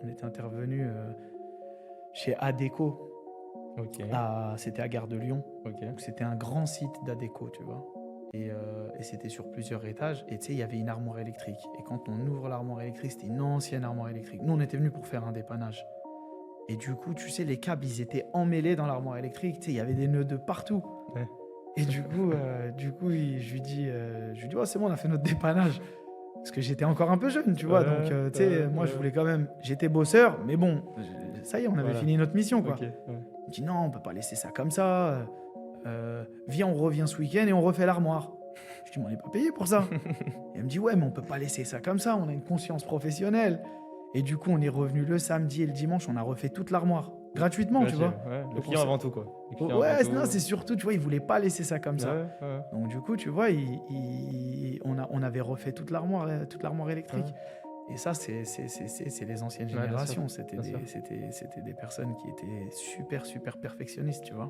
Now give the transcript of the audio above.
on était intervenu chez Adecco. OK. C'était à Gare de Lyon. OK. Donc, c'était un grand site d'Adecco, tu vois. Et c'était sur plusieurs étages. Et tu sais, il y avait une armoire électrique. Et quand on ouvre l'armoire électrique, c'était une ancienne armoire électrique. Nous, on était venus pour faire un dépannage. Et du coup, tu sais, les câbles, ils étaient emmêlés dans l'armoire électrique. Tu sais, il y avait des nœuds de partout. Ouais. Et du coup, je lui dis, oh, c'est bon, on a fait notre dépannage. Parce que j'étais encore un peu jeune, tu vois. Donc, tu sais, moi, je voulais quand même. J'étais bosseur, mais bon, ça y est, on avait Voilà. fini notre mission, quoi. OK, ouais. Il me dit, non, on peut pas laisser ça comme ça. Viens, on revient ce week-end et on refait l'armoire. Je dis, mais on n'est pas payé pour ça. Et elle me dit, ouais, mais on peut pas laisser ça comme ça. On a une conscience professionnelle. Et du coup, on est revenu le samedi et le dimanche. On a refait toute l'armoire. Gratuitement, tu vois. Ouais. Le Donc, client avant tout, quoi. Le client Ouais, avant tout. non, c'est surtout, tu vois, il voulait pas laisser ça comme ça. Ouais. Donc du coup, tu vois, on avait refait toute l'armoire électrique. Ouais. Et ça, c'est les anciennes Ouais, bien sûr, générations. C'était bien sûr. des personnes qui étaient super, super perfectionnistes, tu vois.